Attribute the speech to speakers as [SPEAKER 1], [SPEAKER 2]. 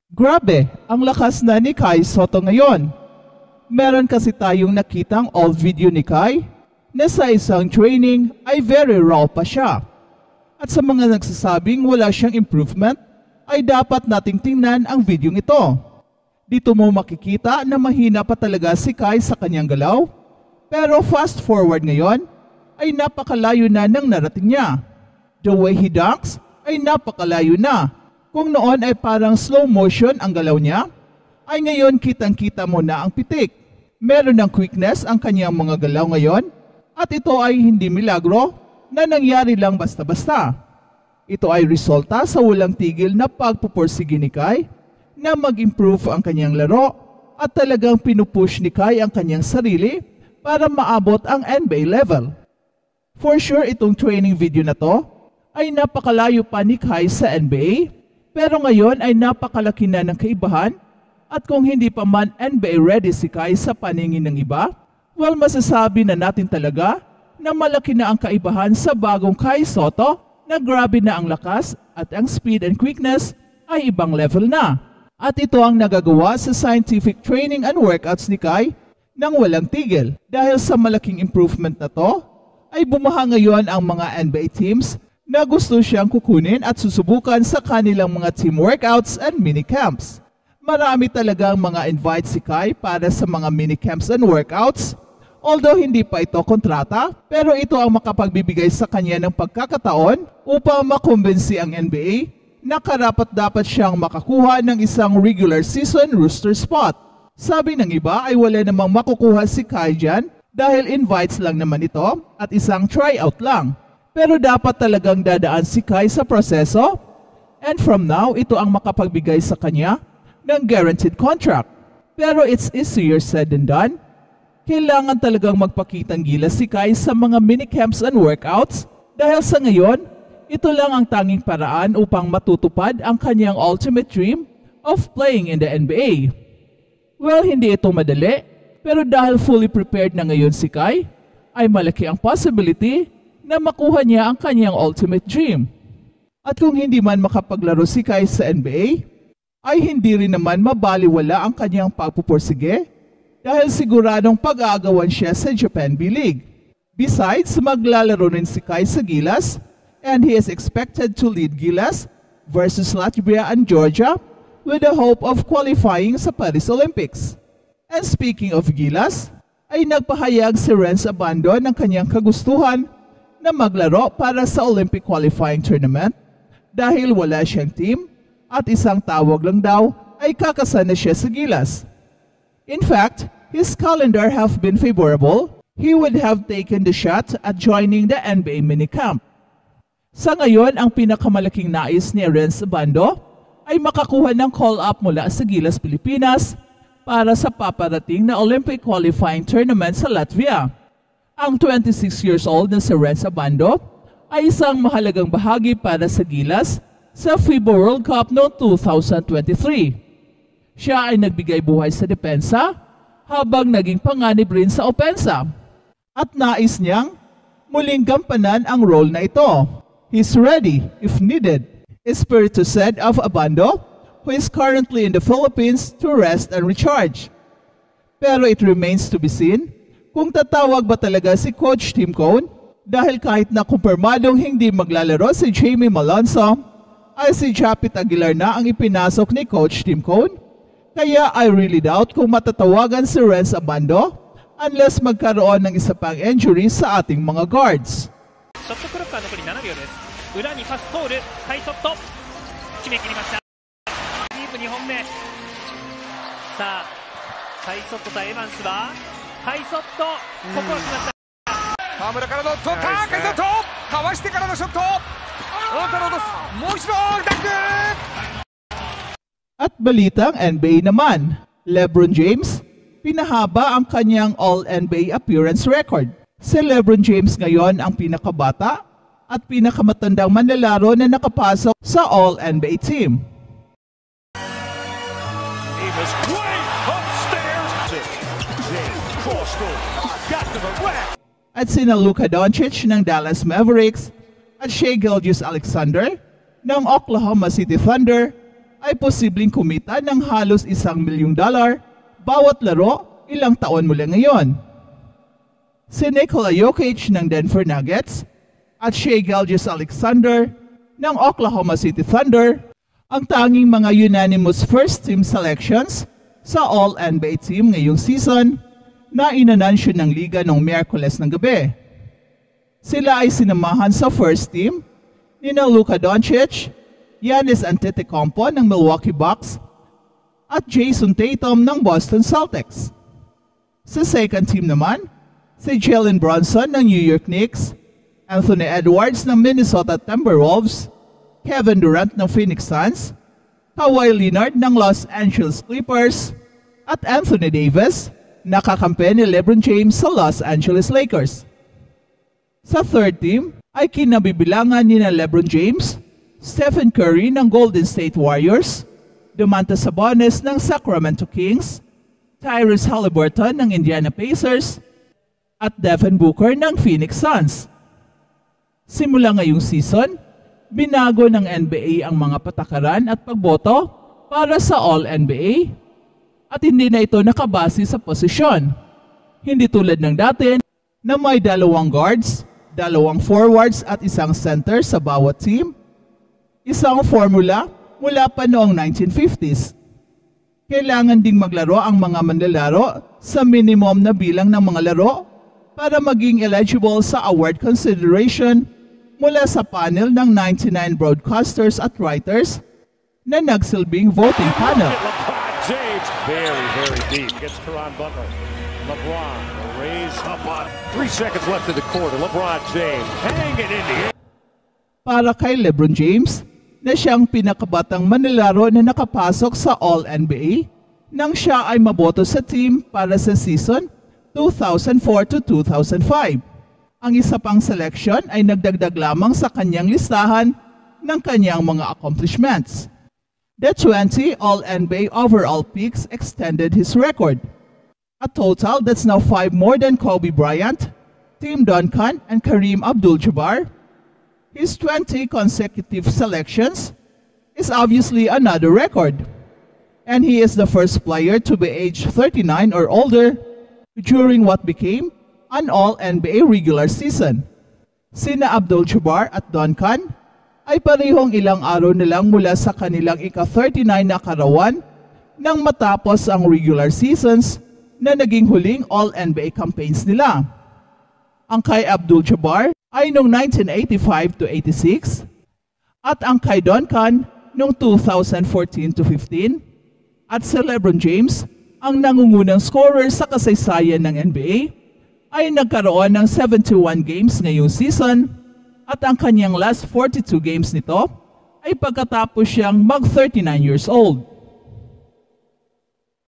[SPEAKER 1] Grabe, ang lakas na ni Kai Sotto ngayon. Meron kasi tayong nakitang old video ni Kai na sa isang training ay very raw pa siya. At sa mga nagsasabing wala siyang improvement, ay dapat nating tingnan ang video ito. Dito mo makikita na mahina pa talaga si Kai sa kanyang galaw, pero fast forward ngayon ay napakalayo na ng narating niya. The way he dunks ay napakalayo na. Kung noon ay parang slow motion ang galaw niya, ay ngayon kitang-kita mo na ang pitik. Meron ng quickness ang kanyang mga galaw ngayon at ito ay hindi milagro na nangyari lang basta-basta. Ito ay resulta sa walang tigil na pagpupursige ni Kai na mag-improve ang kanyang laro at talagang pinupush ni Kai ang kanyang sarili para maabot ang NBA level. For sure itong training video na to ay napakalayo pa ni Kai sa NBA. Pero ngayon ay napakalaki na ng kaibahan at kung hindi pa man NBA ready si Kai sa paningin ng iba, well masasabi na natin talaga na malaki na ang kaibahan sa bagong Kai Sotto na grabe na ang lakas at ang speed and quickness ay ibang level na. At ito ang nagagawa sa scientific training and workouts ni Kai nang walang tigil. Dahil sa malaking improvement na to, ay bumaha ngayon ang mga NBA teams na gusto siyang kukunin at susubukan sa kanilang mga team workouts and minicamps. Marami talagang mga invite si Kai para sa mga minicamps and workouts. Although hindi pa ito kontrata, pero ito ang makapagbibigay sa kanya ng pagkakataon upang makumbinsi ang NBA na karapat-dapat siyang makakuha ng isang regular season roster spot. Sabi ng iba ay wala namang makukuha si Kai dyan dahil invites lang naman ito at isang tryout lang. Pero dapat talagang dadaan si Kai sa proseso and from now, ito ang makapagbigay sa kanya ng guaranteed contract. Pero it's easier said than done. Kailangan talagang magpakitang gilas si Kai sa mga minicamps and workouts dahil sa ngayon, ito lang ang tanging paraan upang matutupad ang kanyang ultimate dream of playing in the NBA. Well, hindi ito madali, pero dahil fully prepared na ngayon si Kai, ay malaki ang possibility na makuha niya ang kanyang ultimate dream. At kung hindi man makapaglaro si Kai sa NBA, ay hindi rin naman mabaliwala ang kanyang pagpupursige dahil siguradong pag-aagawan siya sa Japan B-League. Besides, maglalaro rin si Kai sa Gilas and he is expected to lead Gilas versus Latvia and Georgia with the hope of qualifying sa Paris Olympics. And speaking of Gilas, ay nagpahayag si Renz Abando ng kanyang kagustuhan na maglaro para sa Olympic qualifying tournament dahil wala siyang team at isang tawag lang daw ay kakasana siya sa Gilas. In fact, his calendar have been favorable. He would have taken the shot at joining the NBA minicamp. Sa ngayon, ang pinakamalaking nais ni Renz Abando ay makakuha ng call-up mula sa Gilas, Pilipinas para sa paparating na Olympic qualifying tournament sa Latvia. Ang 26 years old na si Renz Abando ay isang mahalagang bahagi para sa Gilas sa FIBA World Cup noong 2023. Siya ay nagbigay buhay sa depensa habang naging panganib rin sa opensa. At nais niyang muling gampanan ang role na ito. He's ready if needed. Espiritu said of Abando, who is currently in the Philippines to rest and recharge. Pero it remains to be seen kung tatawag ba talaga si Coach Tim Cone dahil kahit na kumpirmadong hindi maglalaro si Jamie Malonzo, ay si Japit Aguilar na ang ipinasok ni Coach Tim Cone. Kaya I really doubt kung matatawagan si Renz Abando unless magkaroon ng isa pang injury sa ating mga guards.
[SPEAKER 2] Shot clock 残り7秒です。裏にパス通るカイソット決め切りました。ディープ2本目。さあカイソット対エヴァンスはカイソットここは決まった。
[SPEAKER 3] 河村からの取ったカイソットかわしてからのショット大田ロードスもう一度ダンク。
[SPEAKER 1] At balitang NBA naman, LeBron James pinahaba ang kanyang All-NBA appearance record. Si LeBron James ngayon ang pinakabata at pinakamatandang manlalaro na nakapasok sa All-NBA team.
[SPEAKER 3] He was way upstairs. Got to the rack.
[SPEAKER 1] At sina Luka Doncic ng Dallas Mavericks at Shai Gilgeous-Alexander ng Oklahoma City Thunder ay posibleng kumita ng halos $1 milyong bawat laro ilang taon mula ngayon. Si Nikola Jokic ng Denver Nuggets at Shai Gilgeous-Alexander ng Oklahoma City Thunder ang tanging mga unanimous first-team selections sa All-NBA team ngayong season na inanunsyo ng liga noong Miyerkules ng gabi. Sila ay sinamahan sa first team ni Luka Doncic, Giannis Antetokounmpo ng Milwaukee Bucks at Jason Tatum ng Boston Celtics. Sa second team naman, si Jalen Brunson ng New York Knicks, Anthony Edwards ng Minnesota Timberwolves, Kevin Durant ng Phoenix Suns, Kawhi Leonard ng Los Angeles Clippers, at Anthony Davis na kakampi ni LeBron James sa Los Angeles Lakers. Sa third team ay kinabibilangan ni LeBron James, Stephen Curry ng Golden State Warriors, Domantas Sabonis ng Sacramento Kings, Tyrese Haliburton ng Indiana Pacers, at Devin Booker ng Phoenix Suns. Simula ngayong season, binago ng NBA ang mga patakaran at pagboto para sa All-NBA at hindi na ito nakabase sa posisyon. Hindi tulad ng dati na may 2 guards, 2 forwards at 1 center sa bawat team. Isang formula mula pa noong 1950s. Kailangan ding maglaro ang mga manlalaro sa minimum na bilang ng mga laro para maging eligible sa award consideration mula sa panel ng 99 broadcasters at writers na nagsilbing voting panel.
[SPEAKER 4] LeBron James, very deep. Gets Caron Butler. LeBron raise up on 3 seconds left in the quarter. LeBron James hanging in the air.
[SPEAKER 1] Para kay LeBron James, na siyang pinakabatang manlalaro na nakapasok sa All-NBA nang siya ay maboto sa team para sa season 2004 to 2005. Ang isa pang selection ay nagdagdag lamang sa kanyang listahan ng kanyang mga accomplishments. The 20 All-NBA overall picks extended his record. A total that's now 5 more than Kobe Bryant, Tim Duncan, and Kareem Abdul-Jabbar. His 20 consecutive selections is obviously another record. And he is the first player to be age 39 or older during what became an All-NBA regular season. Sina Abdul-Jabbar at Duncan ay parehong ilang araw na lang mula sa kanilang ika-39 na karawan nang matapos ang regular seasons na naging huling All-NBA campaigns nila. Ang kay Abdul-Jabbar ay noong 1985 to 86 at ang kay Duncan noong 2014 to 15 at si LeBron James, ang nangungunang scorer sa kasaysayan ng NBA, ay nagkaroon ng 71 games ngayong season at ang kanyang last 42 games nito ay pagkatapos siyang mag-39 years old.